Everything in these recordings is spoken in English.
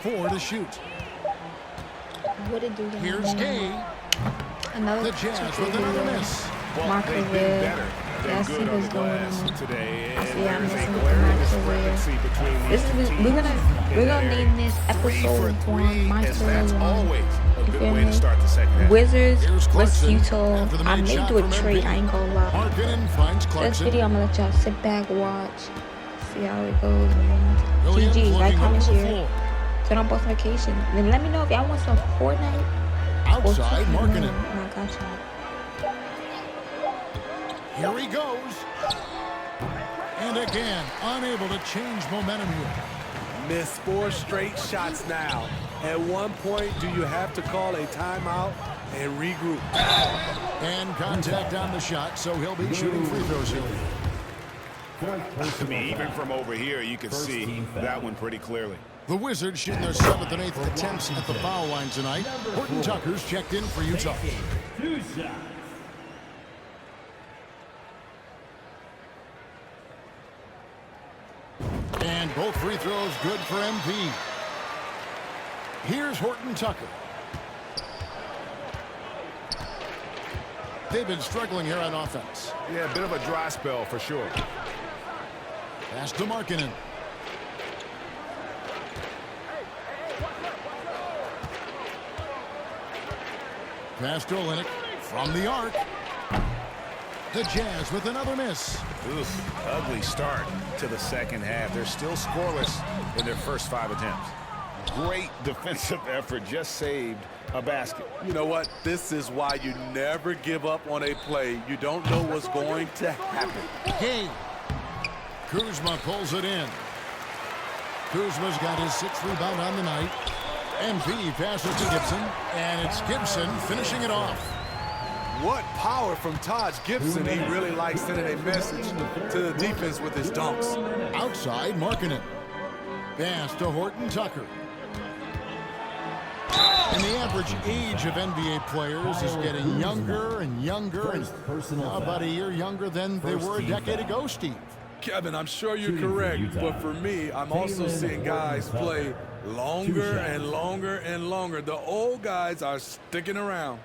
4 to shoot. What it do? Here's Gay. Another The Jazz with another miss. Well, they've been better than good on the glass today. And there's a glaring discrepancy between these two teams. We're gonna name this episode one My That's Story always a good feel way me? to start the second half. Wizards Here's vs Clarkson Utah. after the I made may shot do a from trade. Embiid. I ain't gonna lie. Markkanen finds This Clarkson. video, I'm gonna let y'all sit back, watch, see how it goes, man. Williams GG, like, looking comment, over the share. floor. Turn on post notifications. Then let me know if y'all want some Fortnite. Outside, Markkanen. I got you. Here he goes. And again, unable to change momentum here. Missed 4 straight shots now. At one point, do you have to call a timeout and regroup? And contact on the shot, so he'll be shooting free throws here. I mean, even from over here, you can see that one pretty clearly. The Wizards shooting their 7th and 8th attempts at the foul line tonight. Horton Tucker's checked in for Utah. And both free throws good for MP. Here's Horton Tucker. They've been struggling here on offense. Yeah, a bit of a dry spell for sure. Pass to Markkanen. Pass to Olynyk from the arc. The Jazz with another miss. Oof, ugly start to the second half. They're still scoreless in their first 5 attempts. Great defensive effort, just saved a basket. You know what? This is why you never give up on a play. You don't know what's going to happen. Gay. Kuzma pulls it in. Kuzma's got his 6th rebound on the night. MP passes to Gibson, and it's Gibson finishing it off. What power from Taj Gibson. He really likes sending a message to the defense with his dunks. Outside, Markkanen. Pass to Horton Tucker. And the average age of NBA players is getting younger and younger, and about a year younger than they were a decade ago, Steve. Kevin, I'm sure you're correct, but for me, I'm also seeing guys play longer and longer and longer. The old guys are sticking around.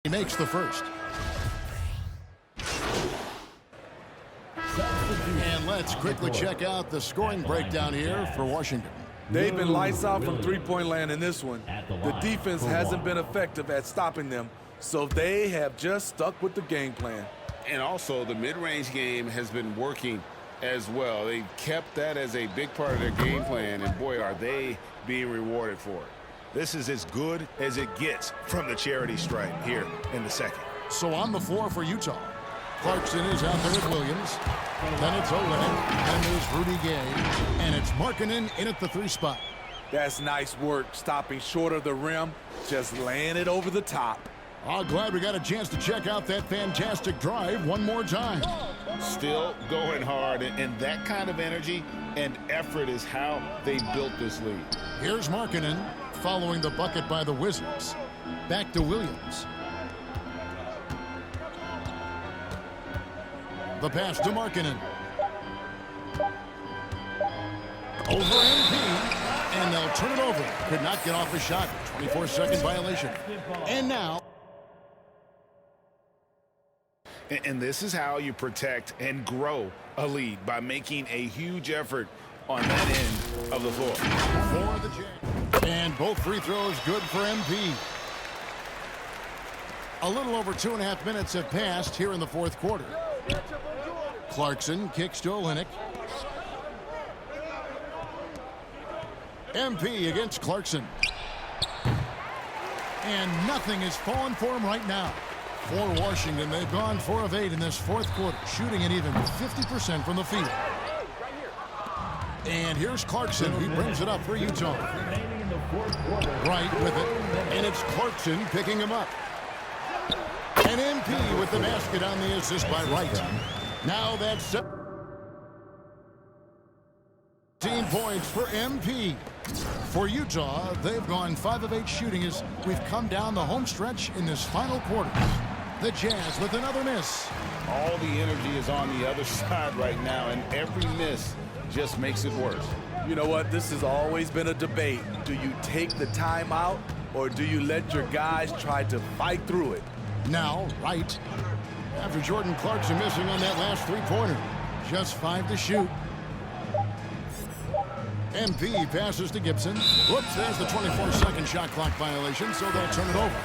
He makes the first. And let's quickly check out the scoring breakdown here for Washington. They've been lights out from three-point land in this one. The defense hasn't been effective at stopping them, so they have just stuck with the game plan. And also, the mid-range game has been working as well. They kept that as a big part of their game plan, and boy, are they being rewarded for it. This is as good as it gets from the charity stripe here in the second. So on the floor for Utah, Clarkson is out there with Williams. Then it's Olynyk. Then there's Rudy Gay. And it's Markkanen in at the 3 spot. That's nice work, stopping short of the rim, just laying it over the top. Oh, glad we got a chance to check out that fantastic drive one more time. Still going hard, and that kind of energy and effort is how they built this lead. Here's Markkanen following the bucket by the Wizards. Back to Williams. The pass to Markkanen. Over MP, and they'll turn it over. Could not get off a shot. 24-second violation. And now. And this is how you protect and grow a lead, by making a huge effort on that end of the floor. For the Jazz. And both free throws good for MP. A little over 2.5 minutes have passed here in the 4th quarter. Clarkson kicks to Olynyk. MP against Clarkson. And nothing is falling for him right now. For Washington, they've gone 4 of 8 in this fourth quarter, shooting at even 50% from the field. And here's Clarkson. He brings it up for Utah. Right with it. And it's Clarkson picking him up. And MP with the basket on the assist by Wright. Now that's 17 points for MP. For Utah, they've gone 5 of 8 shooting as we've come down the home stretch in this final quarter. The Jazz with another miss. All the energy is on the other side right now, and every miss just makes it worse. You know what? This has always been a debate. Do you take the timeout, or do you let your guys try to fight through it? Now, Wright. After Jordan Clarkson missing on that last three-pointer. Just 5 to shoot. MP passes to Gibson. Whoops, there's the 24-second shot clock violation, so they'll turn it over.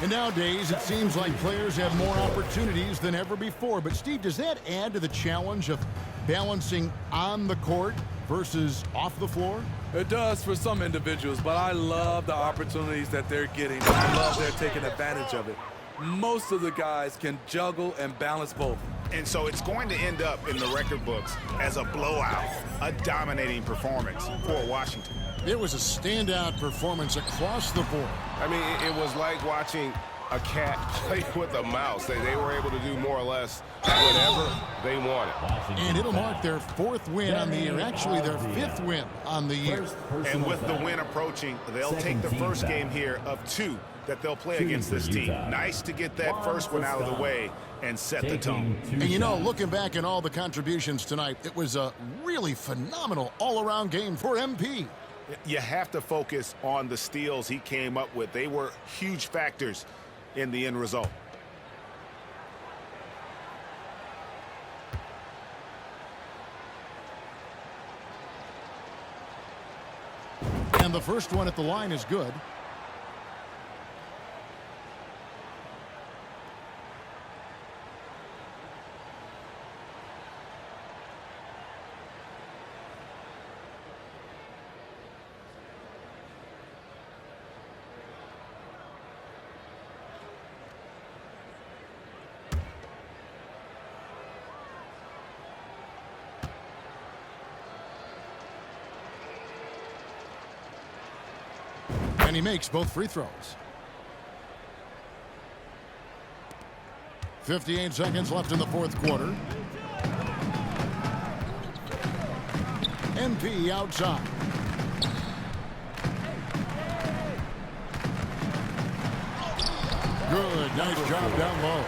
And nowadays, it seems like players have more opportunities than ever before. But, Steve, does that add to the challenge of balancing on the court versus off the floor? It does for some individuals, but I love the opportunities that they're getting. I love they're taking advantage of it. Most of the guys can juggle and balance both. And so it's going to end up in the record books as a blowout, a dominating performance for Washington. It was a standout performance across the board. I mean, it was like watching a cat play with a mouse. They were able to do more or less whatever they wanted. And it'll mark their 4th win on the year, actually their 5th win on the year. And with the win approaching, they'll take the first game here of 2 that they'll play against this team. Nice to get that first one out of the way and set the tone. And you know, looking back at all the contributions tonight, it was a really phenomenal all-around game for MP. You have to focus on the steals he came up with. They were huge factors in the end result. And the first one at the line is good. And he makes both free throws. 58 seconds left in the fourth quarter. MP outside. Good, nice job down low.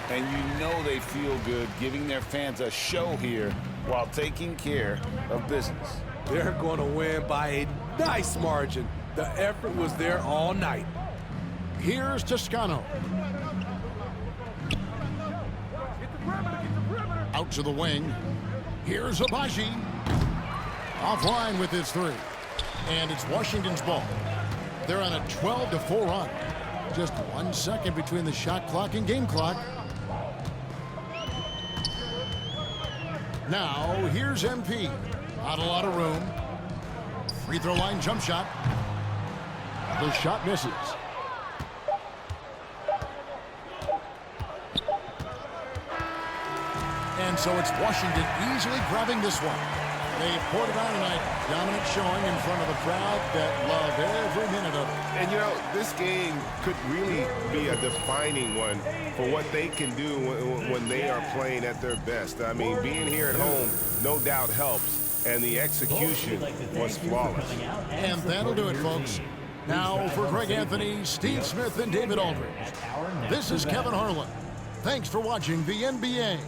And you know they feel good giving their fans a show here while taking care of business. They're going to win by a nice margin. The effort was there all night. Here's Toscano. Out to the wing. Here's Agbaji. Offline with his 3. And it's Washington's ball. They're on a 12-4 run. Just 1 second between the shot clock and game clock. Now, here's MP. Not a lot of room. Free throw line jump shot. The shot misses. And so it's Washington easily grabbing this one. They poured it on tonight. Dominant showing in front of the crowd that love every minute of it. And, you know, this game could really be a defining one for what they can do when they are playing at their best. I mean, being here at home no doubt helps, and the execution was flawless. And that'll do it, folks. Now for Greg Anthony, Steve Smith, and David Aldridge. This is Kevin Harlan. Thanks for watching the NBA.